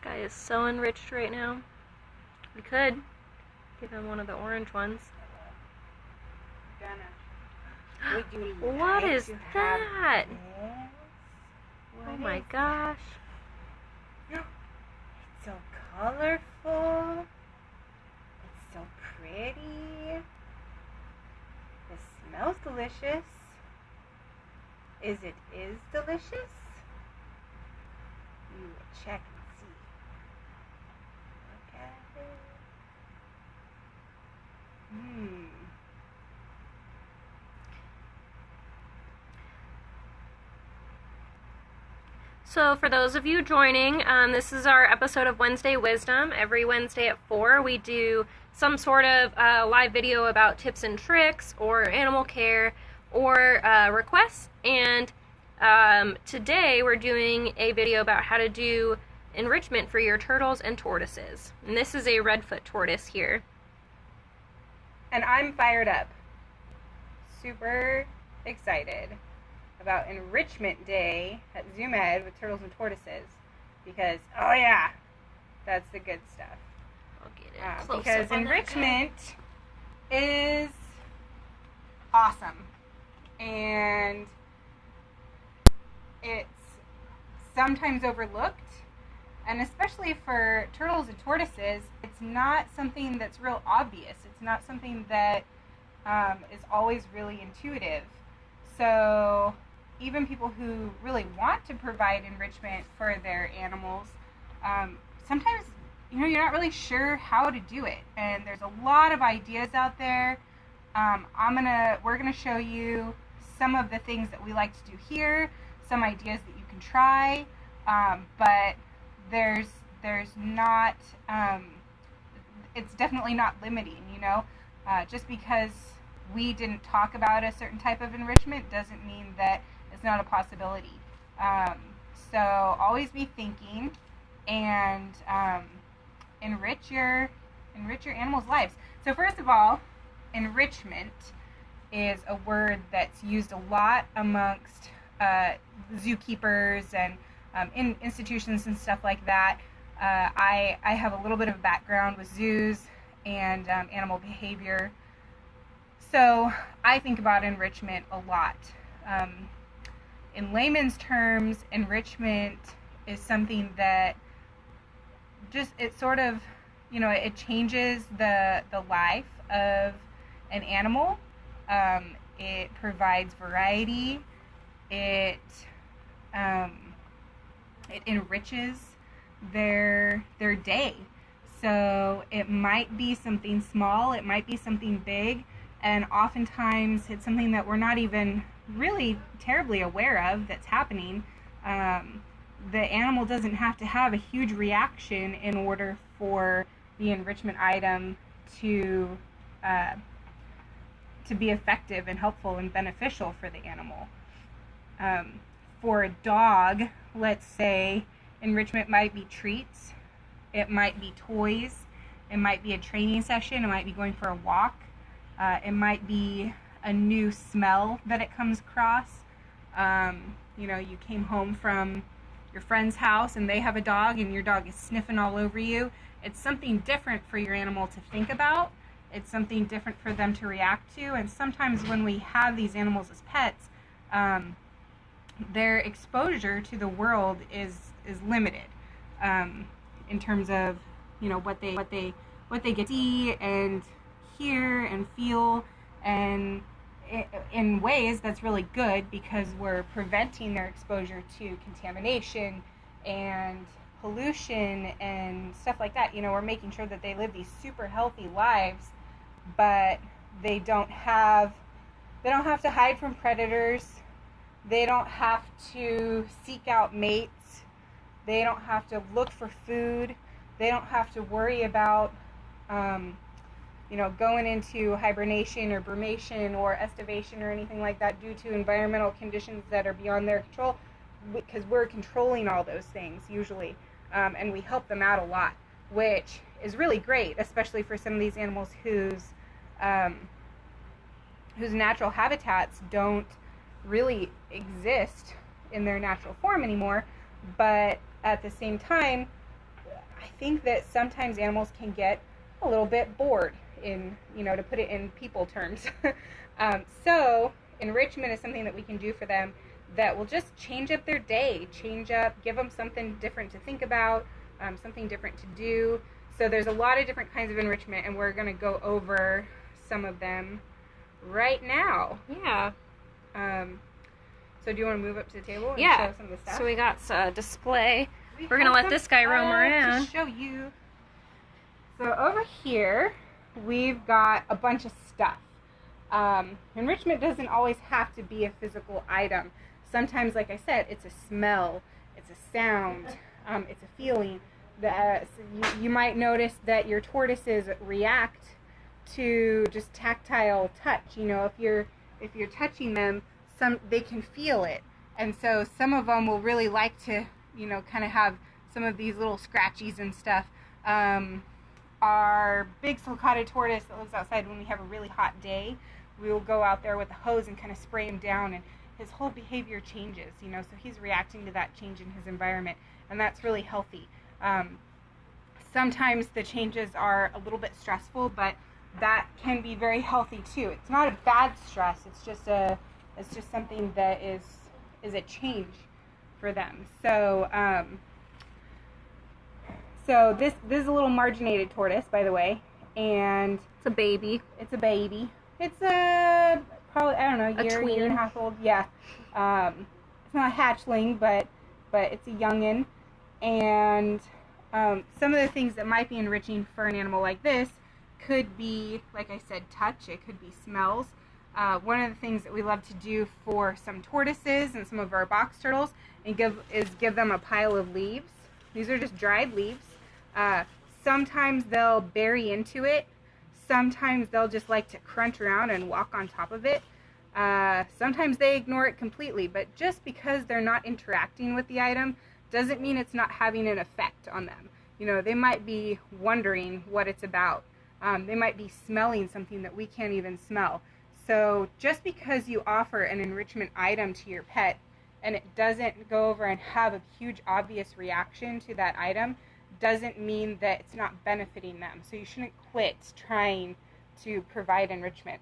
guy is so enriched right now. We could give him one of the orange ones. Would you What like is to that? have this? Oh my gosh. It's so colorful. It's so pretty. This smells delicious. It is delicious? You will check and see. Look at it. So for those of you joining, this is our episode of Wednesday Wisdom. Every Wednesday at 4, we do some sort of live video about tips and tricks or animal care or requests. And today we're doing a video about how to do enrichment for your turtles and tortoises. And this is a redfoot tortoise here. And I'm fired up. Super excited about Enrichment Day at ZoomEd with turtles and tortoises. Because, oh yeah, that's the good stuff. I'll get it close because up on enrichment is awesome. And it's sometimes overlooked. And especially for turtles and tortoises, it's not something that's real obvious. It's not something that is always really intuitive. So even people who really want to provide enrichment for their animals, sometimes you're not really sure how to do it. And there's a lot of ideas out there. We're gonna show you some of the things that we like to do here, some ideas that you can try, but there's not, it's definitely not limiting, just because we didn't talk about a certain type of enrichment doesn't mean that it's not a possibility. So always be thinking and enrich your animals' lives. So first of all, enrichment is a word that's used a lot amongst zookeepers and in institutions and stuff like that. I have a little bit of background with zoos and animal behavior, so I think about enrichment a lot. In layman's terms, enrichment is something that it sort of, it changes the life of an animal. It provides variety. It enriches their day. So it might be something small, it might be something big, and oftentimes it's something that we're not even really terribly aware of that's happening. The animal doesn't have to have a huge reaction in order for the enrichment item to be effective and helpful and beneficial for the animal. For a dog, let's say, enrichment might be treats, it might be toys, it might be a training session, it might be going for a walk, it might be a new smell that it comes across. You came home from your friend's house and they have a dog and your dog is sniffing all over you. It's something different for your animal to think about. It's something different for them to react to. And sometimes when we have these animals as pets, their exposure to the world is limited in terms of what they get to see and hear and feel, and in ways that's really good because we're preventing their exposure to contamination and pollution and stuff like that. We're making sure that they live these super healthy lives, but they don't have to hide from predators. They don't have to seek out mates. They don't have to look for food. They don't have to worry about going into hibernation or brumation or estivation or anything like that due to environmental conditions that are beyond their control, because we're controlling all those things usually, and we help them out a lot, which is really great, especially for some of these animals whose natural habitats don't really exist in their natural form anymore. But at the same time, I think that sometimes animals can get a little bit bored, in, to put it in people terms. So enrichment is something that we can do for them that will just change up their day, give them something different to think about, something different to do. So there's a lot of different kinds of enrichment, and we're going to go over some of them right now. Yeah. So do you want to move up to the table and Yeah. show some of the stuff? So we got a display. We're going to let this guy roam around. To show you. So over here, we've got a bunch of stuff. Enrichment doesn't always have to be a physical item. Sometimes, like I said, it's a smell, it's a sound, it's a feeling. So you might notice that your tortoises react to just tactile touch. If you're touching them, they can feel it, and so some of them will really like to, kind of have some of these little scratchies and stuff. Our big sulcata tortoise that lives outside, when we have a really hot day, we will go out there with a hose and kind of spray him down, and his whole behavior changes, so he's reacting to that change in his environment, and that's really healthy. Sometimes the changes are a little bit stressful, but that can be very healthy too. It's not a bad stress, it's just something that is a change for them. So this is a little marginated tortoise, by the way, and It's a baby. it's a probably, I don't know, A year tween. and a half old. Yeah. It's not a hatchling, but it's a youngin. And some of the things that might be enriching for an animal like this could be, like I said, touch. It could be smells. One of the things that we love to do for some tortoises and some of our box turtles is give them a pile of leaves. These are just dried leaves. Sometimes they'll bury into it. Sometimes they'll just like to crunch around and walk on top of it. Sometimes they ignore it completely, but just because they're not interacting with the item doesn't mean it's not having an effect on them. They might be wondering what it's about. They might be smelling something that we can't even smell. So just because you offer an enrichment item to your pet and it doesn't go over and have a huge obvious reaction to that item doesn't mean that it's not benefiting them. So you shouldn't quit trying to provide enrichment.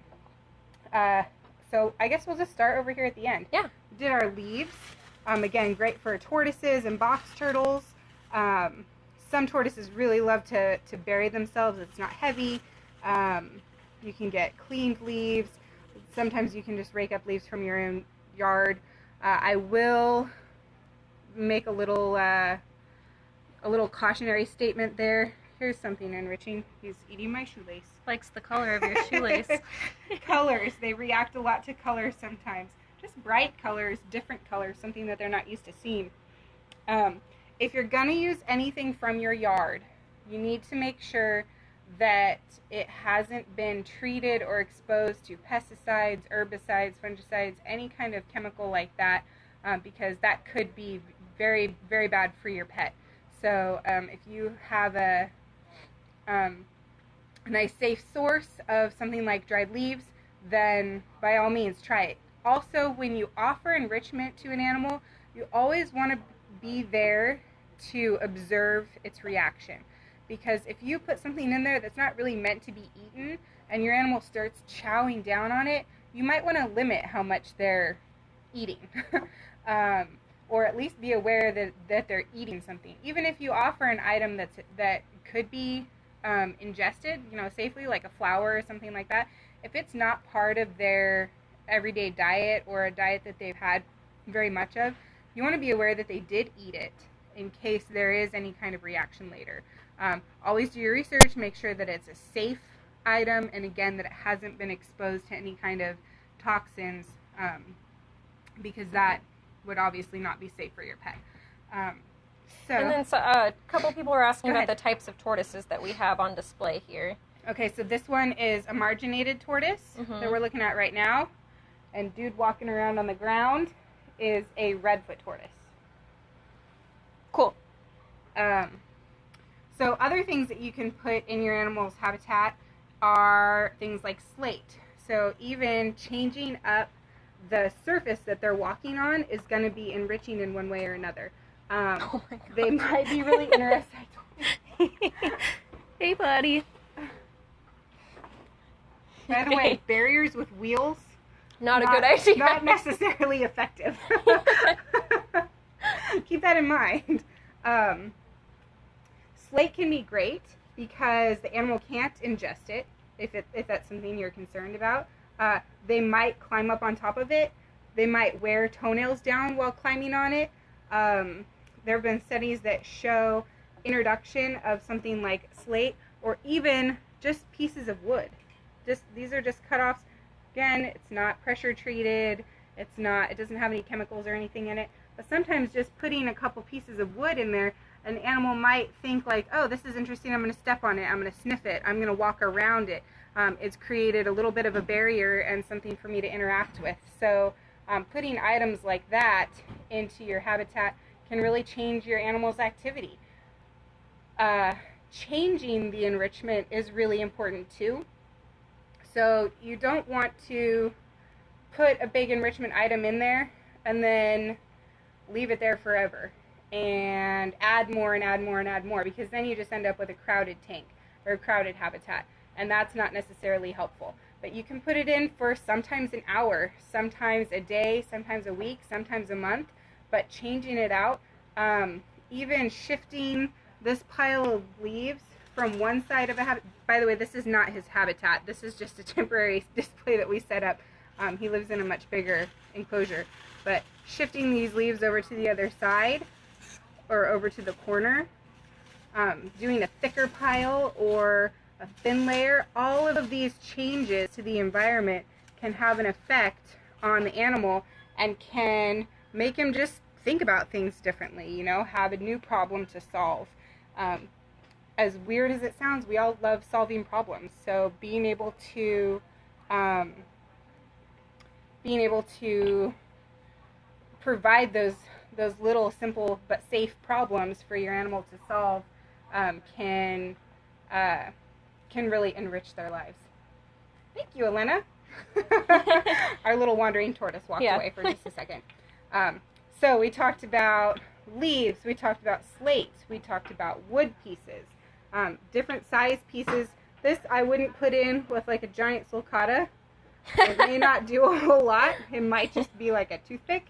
So I guess we'll just start over here at the end. Yeah. We did our leaves. Again, great for tortoises and box turtles. Some tortoises really love to bury themselves. It's not heavy. You can get cleaned leaves. Sometimes you can just rake up leaves from your own yard. I will make a little cautionary statement there. Here's something enriching. He's eating my shoelace. Likes the color of your shoelace. Colors. They react a lot to colors sometimes. Just bright colors, different colors, something that they're not used to seeing. If you're going to use anything from your yard, you need to make sure that it hasn't been treated or exposed to pesticides, herbicides, fungicides, any kind of chemical like that, because that could be very, very bad for your pet. So if you have a nice safe source of something like dried leaves, then by all means try it. Also, when you offer enrichment to an animal, you always want to be there to observe its reaction. Because if you put something in there that's not really meant to be eaten and your animal starts chowing down on it, you might want to limit how much they're eating. Or at least be aware that they're eating something. Even if you offer an item that could be ingested, safely, like a flower or something like that, if it's not part of their everyday diet or a diet that they've had very much of, you want to be aware that they did eat it in case there is any kind of reaction later. Always do your research, make sure that it's a safe item, and again, that it hasn't been exposed to any kind of toxins, because that would obviously not be safe for your pet. And then a couple people were asking Go about ahead. the types of tortoises that we have on display here. Okay, so this one is a marginated tortoise that we're looking at right now, and dude walking around on the ground is a redfoot tortoise. Cool. So other things that you can put in your animal's habitat are things like slate. So even changing up the surface that they're walking on is going to be enriching in one way or another. Oh my God. They might be really interested. Hey, buddy. By the way, barriers with wheels, Not a good idea. Not necessarily effective. Keep that in mind. Slate can be great because the animal can't ingest it, if that's something you're concerned about. They might climb up on top of it. They might wear toenails down while climbing on it. There have been studies that show introduction of something like slate or even just pieces of wood. These are just cutoffs. Again, it's not pressure treated. It doesn't have any chemicals or anything in it. But sometimes just putting a couple pieces of wood in there, an animal might think like, oh, this is interesting. I'm going to step on it. I'm going to sniff it. I'm going to walk around it. It's created a little bit of a barrier and something for me to interact with. So putting items like that into your habitat can really change your animal's activity. Changing the enrichment is really important too. So you don't want to put a big enrichment item in there and then leave it there forever and add more and add more and add more, because then you just end up with a crowded tank or a crowded habitat, and that's not necessarily helpful. But you can put it in for sometimes an hour, sometimes a day, sometimes a week, sometimes a month, but changing it out, even shifting this pile of leaves from one side of a habitat. By the way, this is not his habitat. This is just a temporary display that we set up. He lives in a much bigger enclosure. But shifting these leaves over to the other side or over to the corner, doing a thicker pile or a thin layer, all of these changes to the environment can have an effect on the animal and can make him just think about things differently, have a new problem to solve. As weird as it sounds, we all love solving problems. So being able to provide those little simple but safe problems for your animal to solve can really enrich their lives. Thank you, Elena. Our little wandering tortoise walked away for just a second. So we talked about leaves, we talked about slate, we talked about wood pieces, different size pieces. This I wouldn't put in with like a giant sulcata. It may not do a whole lot. It might just be like a toothpick.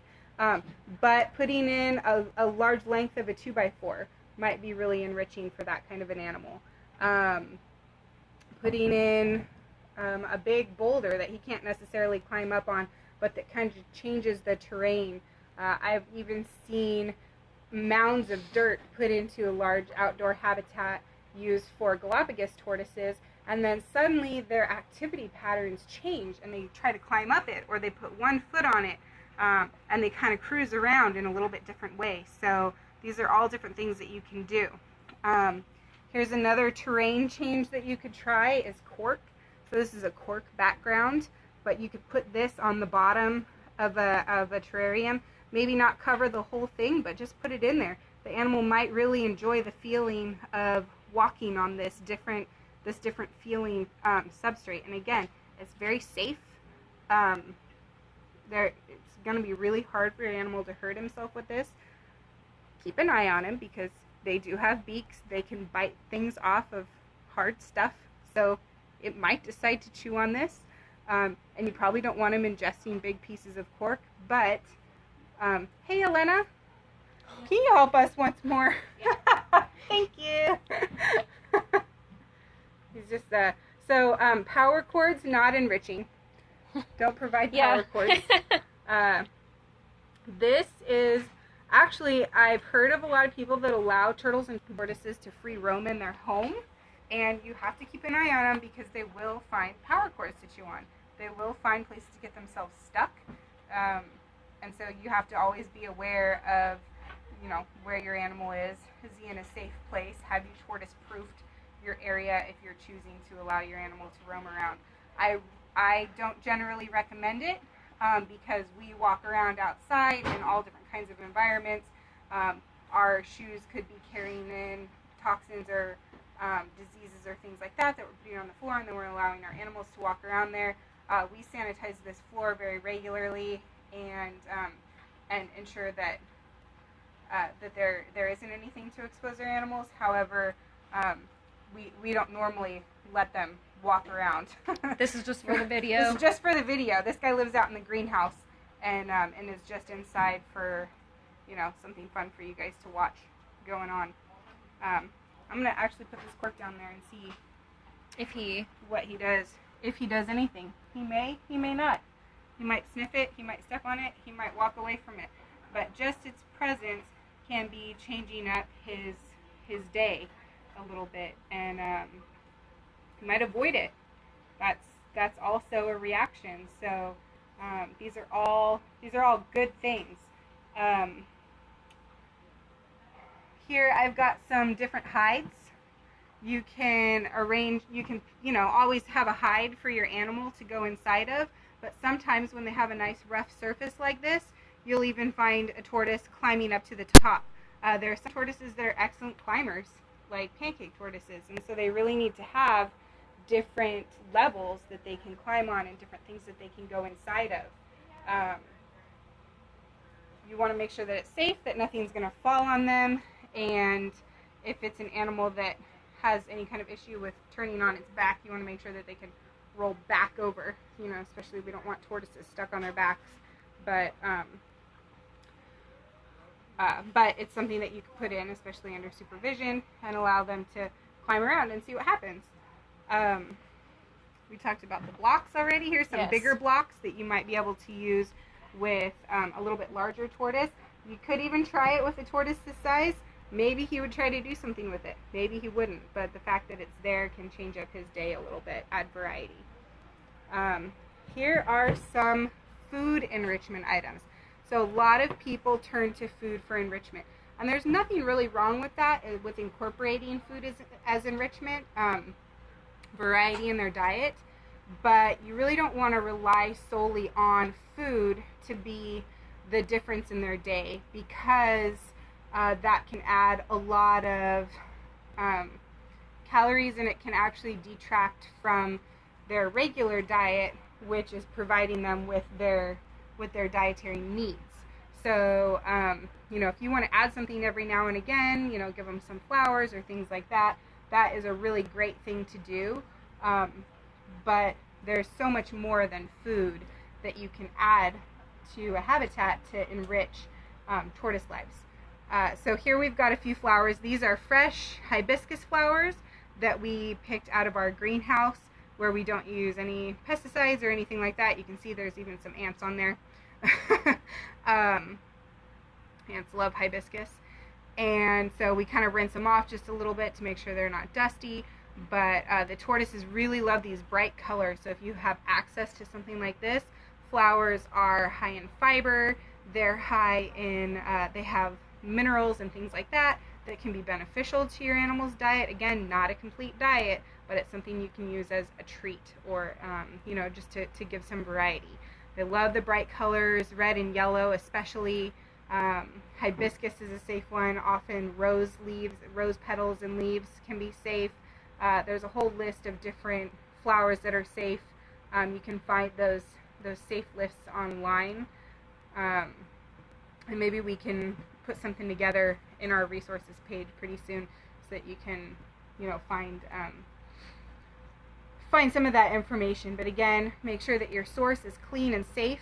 But putting in a large length of a 2x4 might be really enriching for that kind of an animal. Putting in a big boulder that he can't necessarily climb up on, but that kind of changes the terrain. I've even seen mounds of dirt put into a large outdoor habitat used for Galapagos tortoises, and then suddenly their activity patterns change and they try to climb up it, or they put one foot on it, and they kind of cruise around in a little bit different way. So these are all different things that you can do. Here's another terrain change that you could try is cork. So this is a cork background, but you could put this on the bottom of a terrarium. Maybe not cover the whole thing, but just put it in there. The animal might really enjoy the feeling of walking on this different feeling substrate. And again, it's very safe. It's going to be really hard for your animal to hurt himself with this. Keep an eye on him because they do have beaks. They can bite things off of hard stuff. So it might decide to chew on this. And you probably don't want him ingesting big pieces of cork. But, hey, Elena, can you help us once more? Thank you. He's just, power cords, not enriching. Don't provide power cords. This is, actually, I've heard of a lot of people that allow turtles and tortoises to free roam in their home. And you have to keep an eye on them because they will find power cords to chew on. They will find places to get themselves stuck. And so you have to always be aware of, where your animal is. Is he in a safe place? Have you tortoise-proofed your area if you're choosing to allow your animal to roam around? I don't generally recommend it because we walk around outside in all different kinds of environments. Our shoes could be carrying in toxins or diseases or things like that we're putting on the floor, and then we're allowing our animals to walk around there. We sanitize this floor very regularly and ensure that there isn't anything to expose our animals. However, We don't normally let them walk around. This is just for the video. This is just for the video. This guy lives out in the greenhouse and is just inside for, you know, something fun for you guys to watch going on. I'm gonna actually put this cork down there and see what he does. If he does anything, he may not. He might sniff it. He might step on it. He might walk away from it. But just its presence can be changing up his day a little bit, and he might avoid it. That's also a reaction. So these are all good things. Here I've got some different hides. You can arrange. You can always have a hide for your animal to go inside of. But sometimes when they have a nice rough surface like this, you'll even find a tortoise climbing up to the top. There are some tortoises that are excellent climbers, like pancake tortoises, and so they really need to have different levels that they can climb on and different things that they can go inside of. You want to make sure that it's safe, that nothing's going to fall on them, and if it's an animal that has any kind of issue with turning on its back, you want to make sure that they can roll back over, especially we don't want tortoises stuck on their backs, but it's something that you can put in, especially under supervision, and allow them to climb around and see what happens. We talked about the blocks already. Here's some bigger blocks that you might be able to use with a little bit larger tortoise. You could even try it with a tortoise this size. Maybe he would try to do something with it. Maybe he wouldn't, but the fact that it's there can change up his day a little bit, add variety. Here are some food enrichment items. So a lot of people turn to food for enrichment. And there's nothing really wrong with that, with incorporating food as enrichment, variety in their diet. But you really don't want to rely solely on food to be the difference in their day, because that can add a lot of calories, and it can actually detract from their regular diet, which is providing them with their dietary needs. So, if you want to add something every now and again, give them some flowers or things like that, that is a really great thing to do. But there's so much more than food that you can add to a habitat to enrich tortoise lives. So here we've got a few flowers. These are fresh hibiscus flowers that we picked out of our greenhouse, where we don't use any pesticides or anything like that. You can see there's even some ants on there. Ants love hibiscus. And so we kind of rinse them off just a little bit to make sure they're not dusty. But the tortoises really love these bright colors. So if you have access to something like this, flowers are high in fiber. They're high in, they have minerals and things like that can be beneficial to your animal's diet. Again, not a complete diet, but it's something you can use as a treat, or just to give some variety. They love the bright colors, red and yellow especially. Hibiscus is a safe one. Often rose petals and leaves can be safe. There's a whole list of different flowers that are safe. You can find those safe lists online, and maybe we can put something together in our resources page pretty soon, so that you can find some of that information. But again, make sure that your source is clean and safe,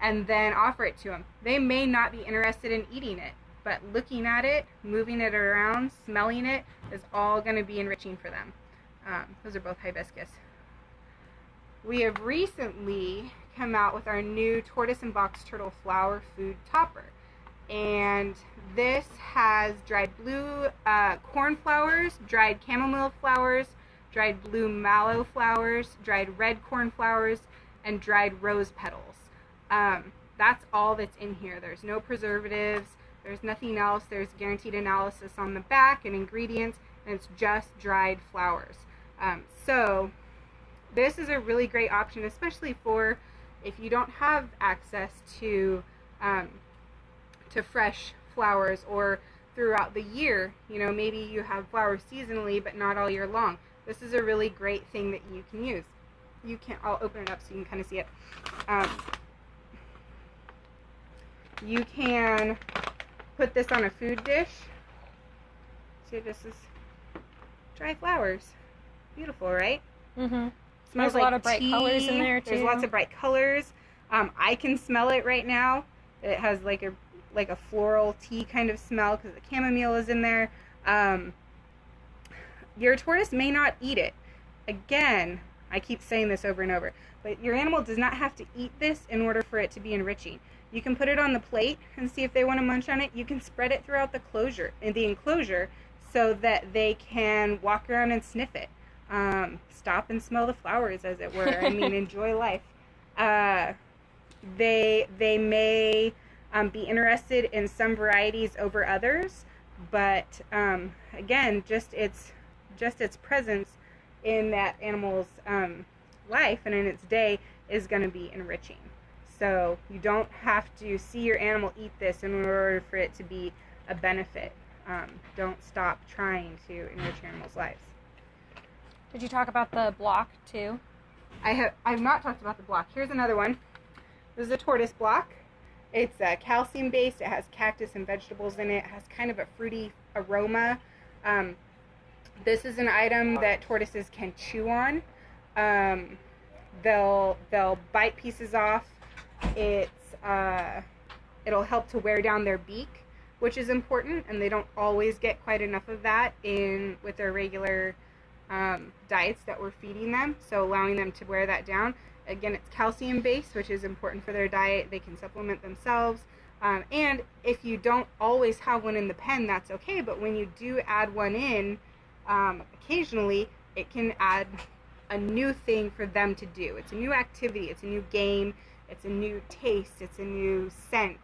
and then offer it to them. They may not be interested in eating it, but looking at it, moving it around, smelling it is all going to be enriching for them. Those are both hibiscus. We have recently come out with our new tortoise and box turtle flower food topper. And this has dried blue corn flowers, dried chamomile flowers, dried blue mallow flowers, dried red corn flowers, and dried rose petals. That's all that's in here. There's no preservatives. There's nothing else. There's guaranteed analysis on the back and ingredients, and it's just dried flowers. So this is a really great option, especially for if you don't have access to fresh flowers, or throughout the year. Maybe you have flowers seasonally, but not all year long. This is a really great thing that you can use. I'll open it up so you can kind of see it. You can put this on a food dish. See, this is dry flowers. Beautiful, right? Mm-hmm. Smells There's a lot of bright tea. colors in there, too. There's lots of bright colors. I can smell it right now. It has like a floral tea kind of smell because the chamomile is in there. Your tortoise may not eat it. Again, I keep saying this over and over, but your animal does not have to eat this in order for it to be enriching. You can put it on the plate and see if they want to munch on it. You can spread it throughout the enclosure so that they can walk around and sniff it. Stop and smell the flowers, as it were. I mean, enjoy life. They may be interested in some varieties over others, but again, just its presence in that animal's life and in its day is going to be enriching. So you don't have to see your animal eat this in order for it to be a benefit. Don't stop trying to enrich your animal's lives. Did you talk about the block too? I've not talked about the block. Here's another one. This is a tortoise block. It's calcium based. It has cactus and vegetables in it. It has kind of a fruity aroma. This is an item that tortoises can chew on. They'll bite pieces off. It'll help to wear down their beak, which is important, and they don't always get quite enough of that with their regular diets that we're feeding them, so allowing them to wear that down. Again, it's calcium based, which is important for their diet. They can supplement themselves, and if you don't always have one in the pen, that's okay, but when you do add one in, occasionally it can add a new thing for them to do. It's a new activity, it's a new game, it's a new taste, it's a new scent,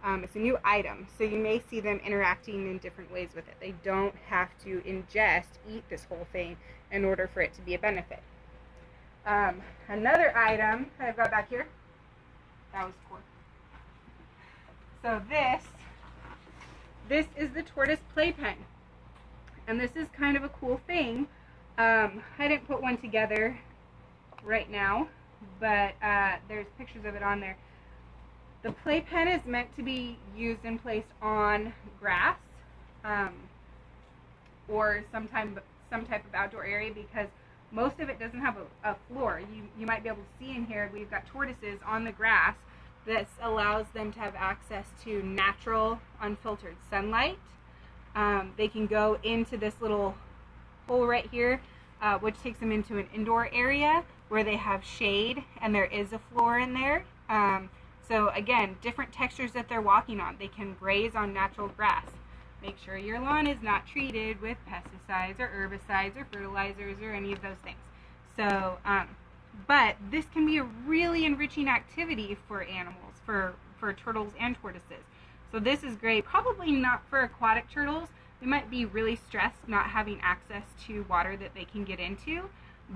it's a new item. So you may see them interacting in different ways with it. They don't have to eat this whole thing in order for it to be a benefit. Another item I've got back here, that was Cork. So this is the Tortoise Playpen. And this is kind of a cool thing. I didn't put one together right now, but there's pictures of it on there. The playpen is meant to be used and placed on grass or some type of outdoor area, because most of it doesn't have a floor. You might be able to see in here, we've got tortoises on the grass. This allows them to have access to natural, unfiltered sunlight. They can go into this little hole right here, which takes them into an indoor area where they have shade and there is a floor in there. So again, different textures that they're walking on. They can graze on natural grass. Make sure your lawn is not treated with pesticides or herbicides or fertilizers or any of those things. So, but this can be a really enriching activity for animals, for turtles and tortoises. So this is great. Probably not for aquatic turtles. They might be really stressed not having access to water that they can get into.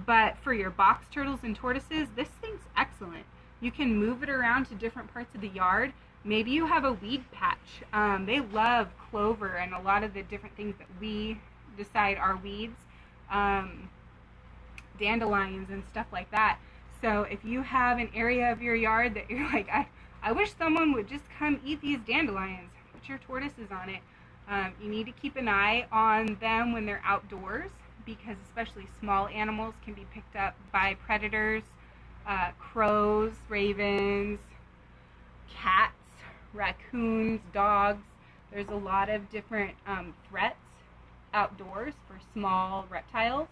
But for your box turtles and tortoises, this thing's excellent. You can move it around to different parts of the yard. Maybe you have a weed patch. They love clover and a lot of the different things that we decide are weeds. Dandelions and stuff like that. So if you have an area of your yard that you're like, I wish someone would just come eat these dandelions, put your tortoises on it. You need to keep an eye on them when they're outdoors, because especially small animals can be picked up by predators, crows, ravens, cats, raccoons, dogs. There's a lot of different threats outdoors for small reptiles.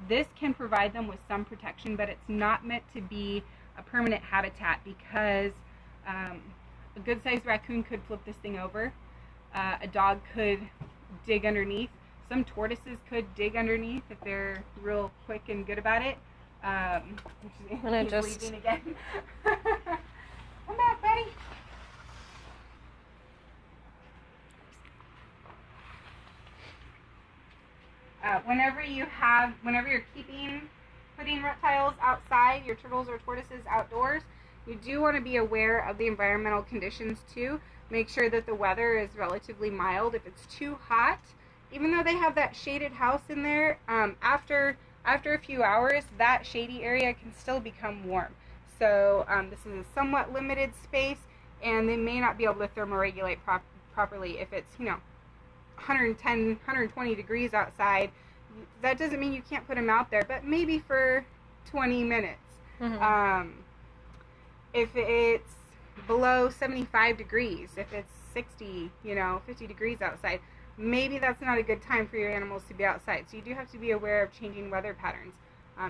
This can provide them with some protection, but it's not meant to be a permanent habitat, because a good-sized raccoon could flip this thing over. A dog could dig underneath. Some tortoises could dig underneath if they're real quick and good about it. He's leaving again. Come back, buddy. Whenever you're putting reptiles outside, your turtles or tortoises outdoors, you do want to be aware of the environmental conditions too. Make sure that the weather is relatively mild. If it's too hot, even though they have that shaded house in there, after a few hours, that shady area can still become warm. So this is a somewhat limited space, and they may not be able to thermoregulate properly if it's 110, 120 degrees outside. that doesn't mean you can't put them out there, but maybe for 20 minutes. Mm-hmm. If it's below 75 degrees, if it's 60, 50 degrees outside, maybe that's not a good time for your animals to be outside. So you do have to be aware of changing weather patterns.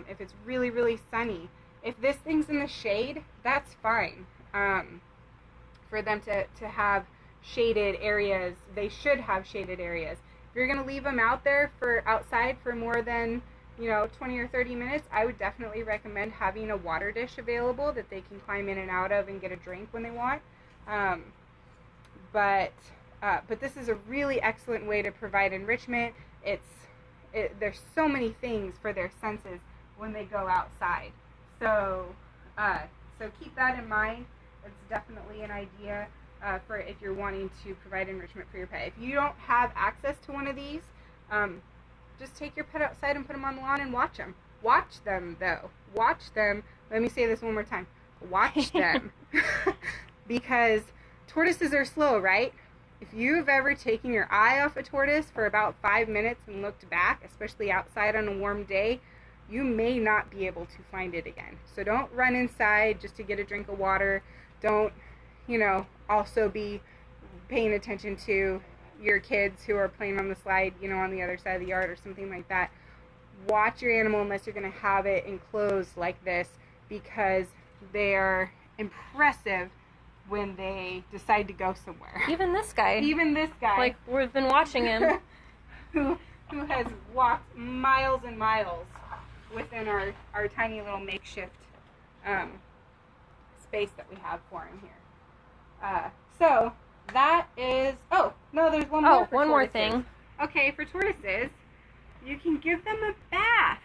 If it's really, really sunny, if this thing's in the shade, that's fine. For them to have shaded areas, they should have shaded areas. If you're going to leave them out there outside for more than 20 or 30 minutes, I would definitely recommend having a water dish available that they can climb in and out of and get a drink when they want. But this is a really excellent way to provide enrichment. There's so many things for their senses when they go outside. So keep that in mind. It's definitely an idea for if you're wanting to provide enrichment for your pet. If you don't have access to one of these, just take your pet outside and put them on the lawn and watch them. Watch them, though. Watch them. Let me say this one more time. Watch them. Because tortoises are slow, right? If you've ever taken your eye off a tortoise for about 5 minutes and looked back, especially outside on a warm day, you may not be able to find it again. So don't run inside just to get a drink of water. Don't, also be paying attention to your kids who are playing on the slide, on the other side of the yard or something like that. Watch your animal unless you're going to have it enclosed like this, because they are impressive when they decide to go somewhere. Even this guy. Like, we've been watching him. who has walked miles and miles within our tiny little makeshift space that we have for him here. So that is, there's one more. One more thing. Okay, for tortoises, you can give them a bath.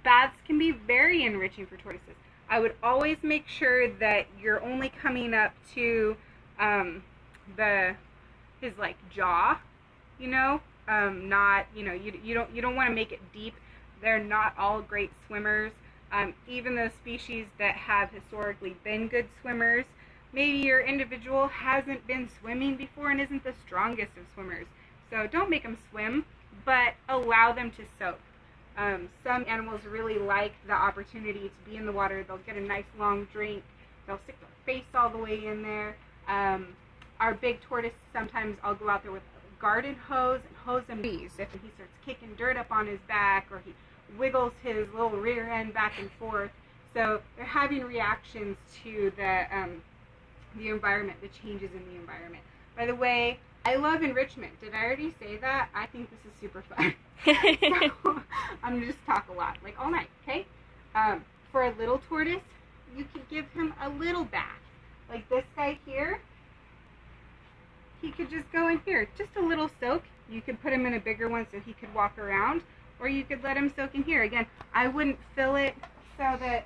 Baths can be very enriching for tortoises. I would always make sure that you're only coming up to his jaw, not, you don't want to make it deep. They're not all great swimmers. Even those species that have historically been good swimmers, maybe your individual hasn't been swimming before and isn't the strongest of swimmers. So don't make them swim, but allow them to soak. Some animals really like the opportunity to be in the water. They'll get a nice long drink. They'll stick their face all the way in there. Our big tortoise, sometimes I'll go out there with a garden hose and hose him. If he starts kicking dirt up on his back, or he wiggles his little rear end back and forth. So they're having reactions to the environment, the changes in the environment. By the way, I love enrichment. Did I already say that? I think this is super fun. So, I'm going to just talk a lot, all night, okay? For a little tortoise, you could give him a little bath. Like this guy here, he could just go in here. Just a little soak. You could put him in a bigger one so he could walk around, or you could let him soak in here. Again, I wouldn't fill it so that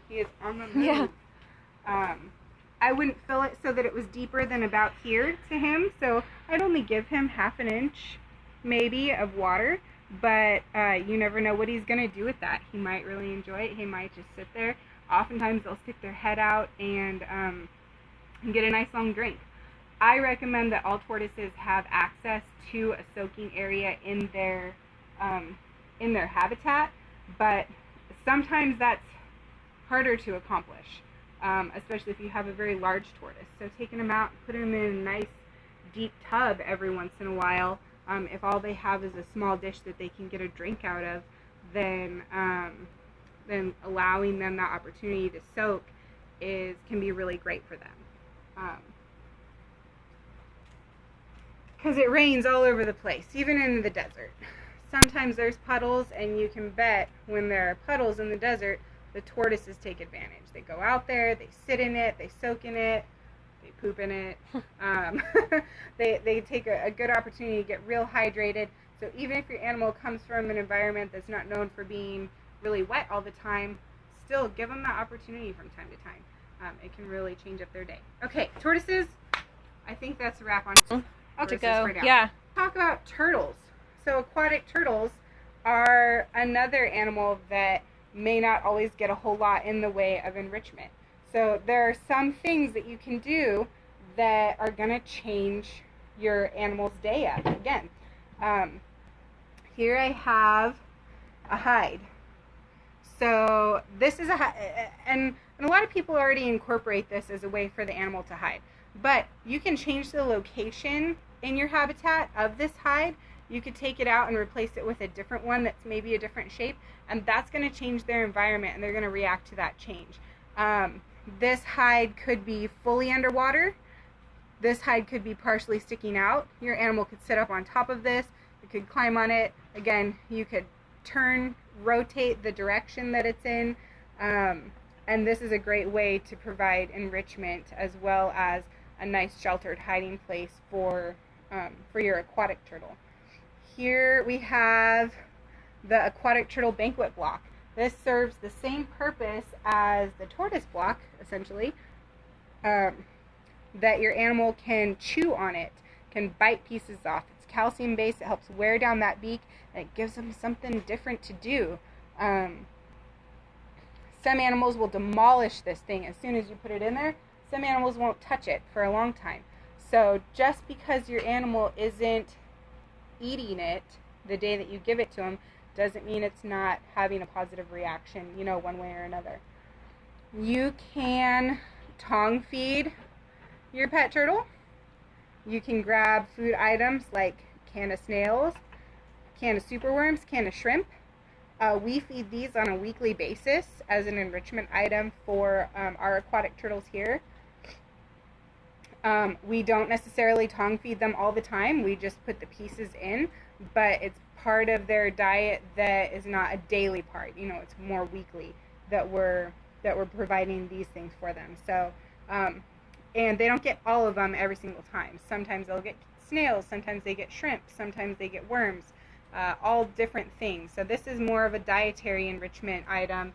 he is on the move. Yeah. I wouldn't fill it so that it was deeper than about here to him. So I'd only give him half an inch, maybe, of water. But you never know what he's going to do with that. He might really enjoy it. He might just sit there. Oftentimes they'll stick their head out and get a nice long drink. I recommend that all tortoises have access to a soaking area in their habitat, but sometimes that's harder to accomplish, especially if you have a very large tortoise. So taking them out, putting them in a nice deep tub every once in a while, if all they have is a small dish that they can get a drink out of, then allowing them that opportunity to soak can be really great for them. Because it rains all over the place, even in the desert. Sometimes there's puddles, and you can bet when there are puddles in the desert, the tortoises take advantage. They go out there, they sit in it, they soak in it, they poop in it. They take a good opportunity to get real hydrated. So even if your animal comes from an environment that's not known for being really wet all the time, still give them that opportunity from time to time. It can really change up their day. Okay, tortoises, I think that's a wrap on To go. right now. Yeah. Talk about turtles. So aquatic turtles are another animal that may not always get a whole lot in the way of enrichment. So there are some things that you can do that are going to change your animal's day up. Again, here I have a hide. So this is a hide, and a lot of people already incorporate this as a way for the animal to hide. But you can change the location in your habitat of this hide. You could take it out and replace it with a different one that's maybe a different shape, and that's going to change their environment, and they're going to react to that change. This hide could be fully underwater. This hide could be partially sticking out. Your animal could sit up on top of this. You could climb on it. Again, you could rotate the direction that it's in. And this is a great way to provide enrichment as well as a nice sheltered hiding place for your aquatic turtle. Here we have the Aquatic Turtle Banquet block. This serves the same purpose as the Tortoise Block, essentially, that your animal can chew on it, can bite pieces off. It's calcium based, it helps wear down that beak, and it gives them something different to do. Some animals will demolish this thing as soon as you put it in there. Some animals won't touch it for a long time. So just because your animal isn't eating it the day that you give it to them doesn't mean it's not having a positive reaction, one way or another. You can tongue feed your pet turtle. You can grab food items like a can of snails, a can of superworms, a can of shrimp. We feed these on a weekly basis as an enrichment item for our aquatic turtles here. We don't necessarily tongue feed them all the time. We just put the pieces in, but it's part of their diet that is not a daily part. It's more weekly that we're providing these things for them. So, and they don't get all of them every single time. Sometimes they'll get snails, sometimes they get shrimp, sometimes they get worms, all different things. So this is more of a dietary enrichment item.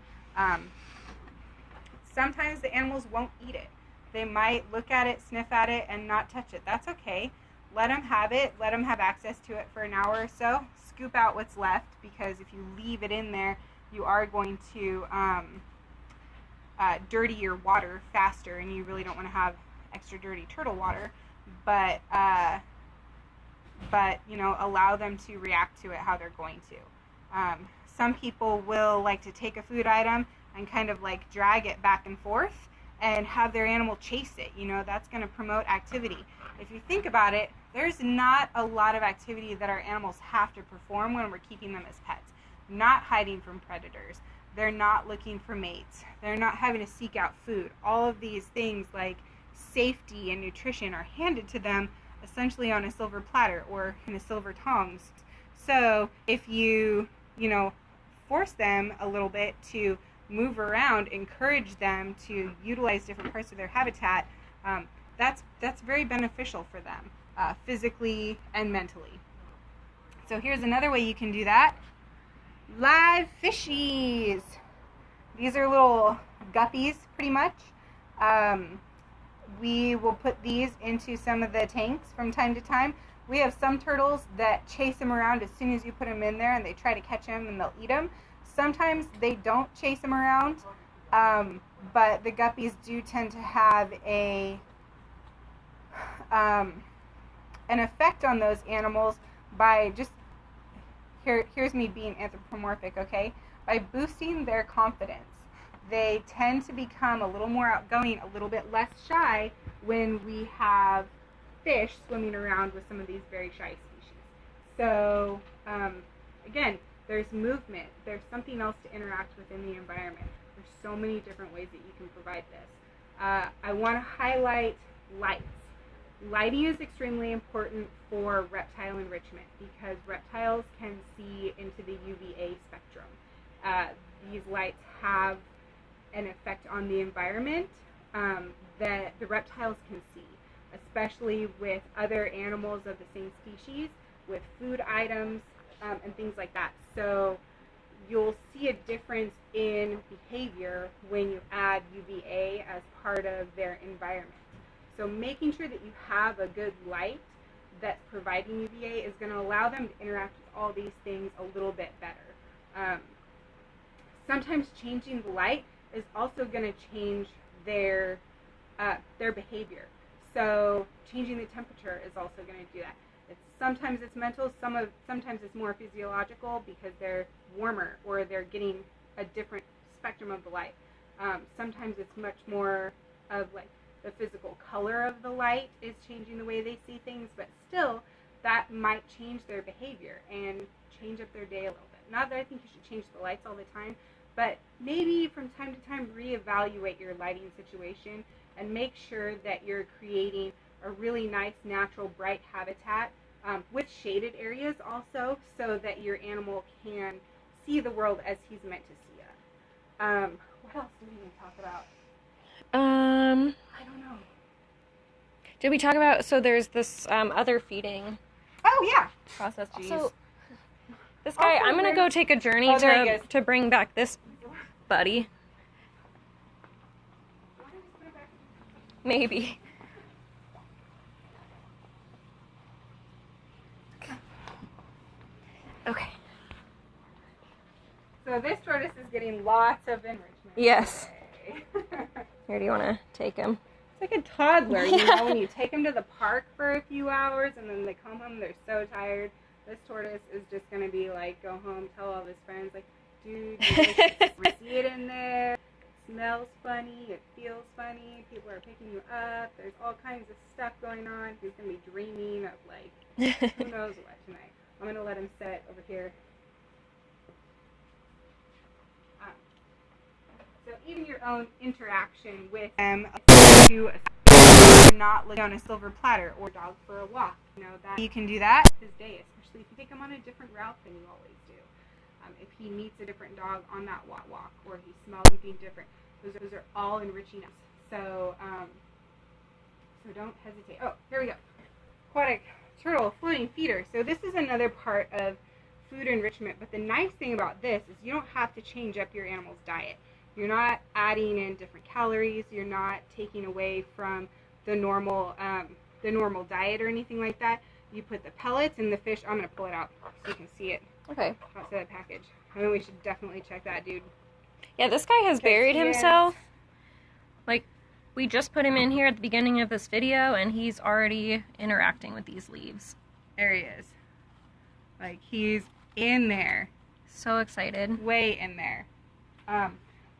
Sometimes the animals won't eat it. They might look at it, sniff at it, and not touch it. That's okay. Let them have it. Let them have access to it for an hour or so. Scoop out what's left, because if you leave it in there, you are going to dirty your water faster, and you really don't want to have extra dirty turtle water. But allow them to react to it how they're going to. Some people will like to take a food item and kind of like drag it back and forth and have their animal chase it. That's going to promote activity. If you think about it, there's not a lot of activity that our animals have to perform when we're keeping them as pets. Not hiding from predators. They're not looking for mates. They're not having to seek out food. All of these things like safety and nutrition are handed to them essentially on a silver platter or in a silver tongs. So if you, force them a little bit to move around, encourage them to utilize different parts of their habitat, that's very beneficial for them, physically and mentally. So here's another way you can do that. Live fishies. These are little guppies, pretty much. We will put these into some of the tanks from time to time. We have some turtles that chase them around as soon as you put them in there, and they try to catch them and they'll eat them. Sometimes they don't chase them around, but the guppies do tend to have an effect on those animals by just, here's me being anthropomorphic, okay? By boosting their confidence. They tend to become a little more outgoing, a little bit less shy when we have fish swimming around with some of these very shy species. So, again, there's movement. There's something else to interact with in the environment. There's so many different ways that you can provide this. I want to highlight lights. Lighting is extremely important for reptile enrichment because reptiles can see into the UVA spectrum. These lights have an effect on the environment that the reptiles can see, especially with other animals of the same species, with food items, and things like that. So you'll see a difference in behavior when you add UVA as part of their environment. So making sure that you have a good light that's providing UVA is going to allow them to interact with all these things a little bit better. Sometimes changing the light is also going to change their behavior. So changing the temperature is also going to do that. Sometimes it's mental, sometimes it's more physiological because they're warmer or they're getting a different spectrum of the light. Sometimes it's much more of like the physical color of the light is changing the way they see things, but still that might change their behavior and change up their day a little bit. Not that I think you should change the lights all the time, but maybe from time to time reevaluate your lighting situation and make sure that you're creating a really nice, natural, bright habitat with shaded areas also, so that your animal can see the world as he's meant to see it. What else did we even talk about? I don't know. Did we talk about, so there's this other feeding Oh, yeah. process. Jeez. Also, this guy, I'm going to go take a journey to bring back this buddy. Maybe. Okay. So this tortoise is getting lots of enrichment. Yes. Here, do you want to take him? It's like a toddler, you know, when you take them to the park for a few hours and then they come home, they're so tired. This tortoise is just going to be like, go home, tell all of his friends, like, dude, you see it in there. It smells funny. It feels funny. People are picking you up. There's all kinds of stuff going on. He's going to be dreaming of, like, who knows what tonight. I'm going to let him sit over here. So even your own interaction with them, you not look on a silver platter or dog for a walk. You know that you can do that his day, especially if you take him on a different route than you always do. If he meets a different dog on that walk, or he smells something different, those are all enriching us. So so don't hesitate. Oh, here we go. Aquatic turtle floating feeder. So this is another part of food enrichment. But the nice thing about this is you don't have to change up your animal's diet. You're not adding in different calories. You're not taking away from the normal diet or anything like that. You put the pellets in the fish. I'm going to pull it out so you can see it. Okay. Outside the package. I mean, we should definitely check that, dude. Yeah, this guy has buried himself. Like, we just put him in here at the beginning of this video, and he's already interacting with these leaves. There he is. Like, he's in there. So excited. Way in there.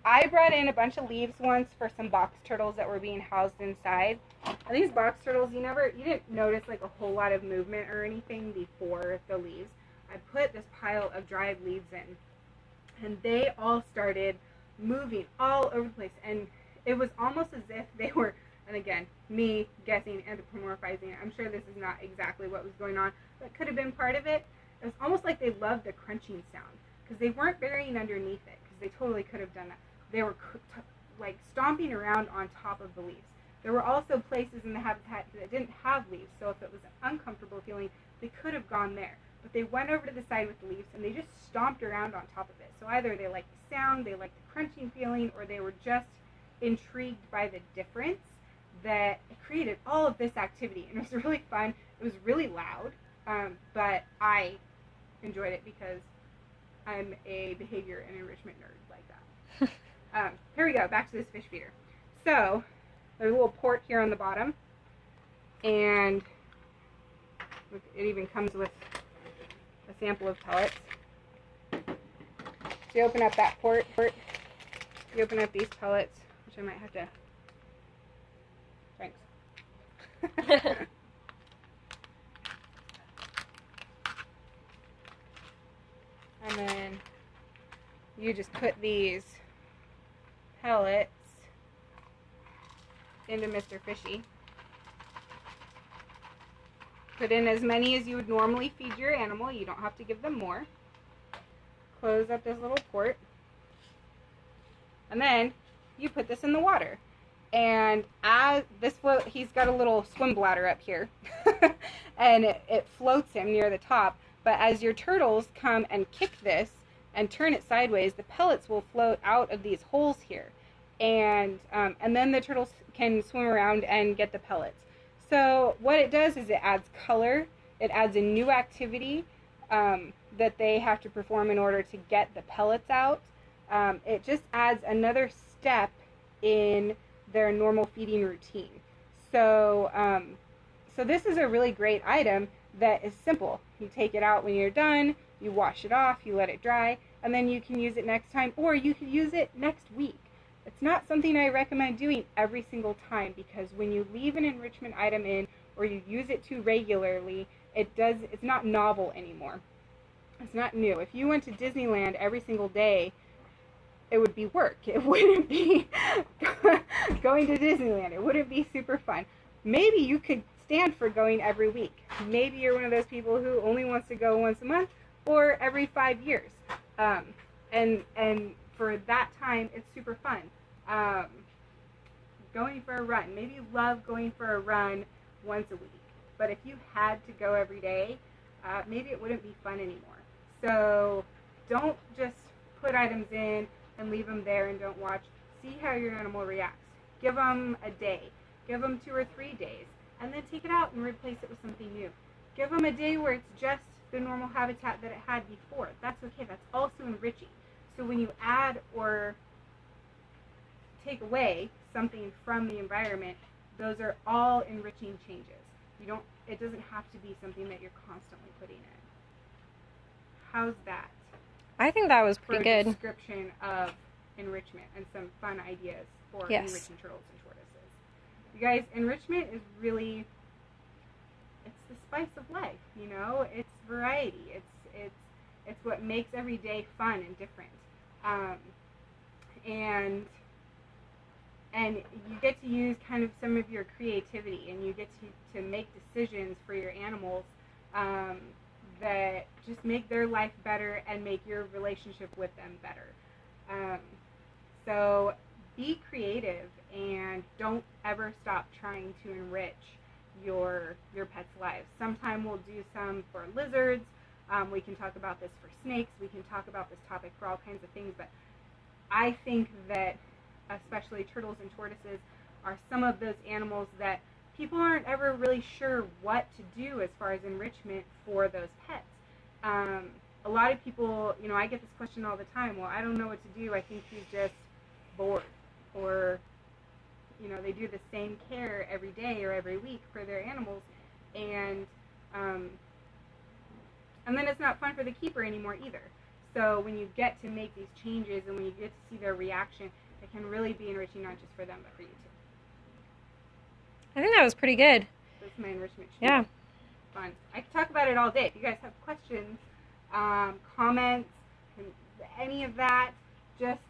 I brought in a bunch of leaves once for some box turtles that were being housed inside. And these box turtles, you didn't notice like a whole lot of movement or anything before the leaves. I put this pile of dried leaves in, and they all started moving all over the place. And it was almost as if they were, and again, me guessing, anthropomorphizing it. I'm sure this is not exactly what was going on, but could have been part of it. It was almost like they loved the crunching sound, because they weren't burying underneath it, because they totally could have done that. They were like stomping around on top of the leaves. There were also places in the habitat that didn't have leaves, so if it was an uncomfortable feeling, they could have gone there. But they went over to the side with the leaves, and they just stomped around on top of it. So either they liked the sound, they liked the crunching feeling, or they were just intrigued by the difference that created all of this activity. And it was really fun. It was really loud, but I enjoyed it because I'm a behavior and enrichment nerd like that. Here we go, back to this fish feeder. So, there's a little port here on the bottom, and it even comes with a sample of pellets. So you open up that port, you open up these pellets, which I might have to, thanks. And then you just put these pellets into Mr. Fishy. Put in as many as you would normally feed your animal. You don't have to give them more. Close up this little port. And then you put this in the water. And as this float, he's got a little swim bladder up here. And it floats him near the top. But as your turtles come and kick this and turn it sideways, the pellets will float out of these holes here. And then the turtles can swim around and get the pellets. So what it does is it adds color. It adds a new activity that they have to perform in order to get the pellets out. It just adds another step in their normal feeding routine. So, so this is a really great item that is simple. You take it out when you're done, you wash it off, you let it dry, and then you can use it next time, or you can use it next week. It's not something I recommend doing every single time, because when you leave an enrichment item in or you use it too regularly, it's not novel anymore. It's not new. If you went to Disneyland every single day, it would be work. It wouldn't be going to Disneyland. It wouldn't be super fun. Maybe you could stand for going every week. Maybe you're one of those people who only wants to go once a month or every 5 years. And for that time, it's super fun. Going for a run. Maybe you love going for a run once a week. But if you had to go every day, maybe it wouldn't be fun anymore. So don't just put items in and leave them there and don't watch. See how your animal reacts. Give them a day. Give them 2 or 3 days. And then take it out and replace it with something new. Give them a day where it's just the normal habitat that it had before. That's okay. That's also enriching. So when you add or take away something from the environment, those are all enriching changes. It doesn't have to be something that you're constantly putting in. How's that? I think that was pretty good. Description of enrichment and some fun ideas for enriching turtles and tortoises. You guys, enrichment is really, it's the spice of life, you know? It's variety. It's what makes every day fun and different. And you get to use kind of some of your creativity, and you get to make decisions for your animals that just make their life better and make your relationship with them better. So be creative and don't ever stop trying to enrich your pets' lives. Sometime we'll do some for lizards. We can talk about this for snakes. We can talk about this topic for all kinds of things. But I think that especially turtles and tortoises are some of those animals that people aren't ever really sure what to do as far as enrichment for those pets. A lot of people, you know, I get this question all the time. Well, I don't know what to do. I think he's just bored, or you know, they do the same care every day or every week for their animals, and then it's not fun for the keeper anymore either. So when you get to make these changes and when you get to see their reaction, it can really be enriching, not just for them, but for you too. I think that was pretty good. That's my enrichment. Yeah. Fun. I could talk about it all day. If you guys have questions, comments, any of that, just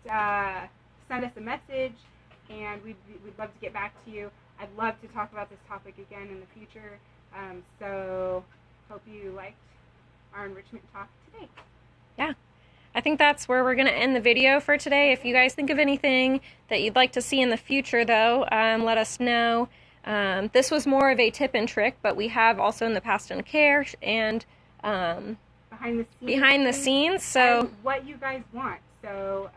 send us a message, and we'd love to get back to you. I'd love to talk about this topic again in the future. So hope you liked our enrichment talk today. Yeah. I think that's where we're going to end the video for today. If you guys think of anything that you'd like to see in the future, though, let us know. This was more of a tip and trick, but we have also in the past done care and behind the scenes. So what you guys want. So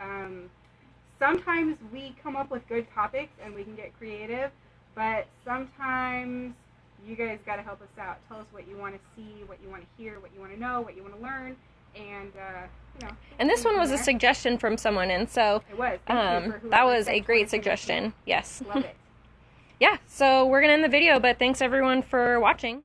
sometimes we come up with good topics and we can get creative, but sometimes you guys got to help us out. Tell us what you want to see, what you want to hear, what you want to know, what you want to learn. And you know. And this one was a suggestion from someone, and so it was. That was a great suggestion. Yes. Love it. Yeah. So we're gonna end the video, but thanks everyone for watching.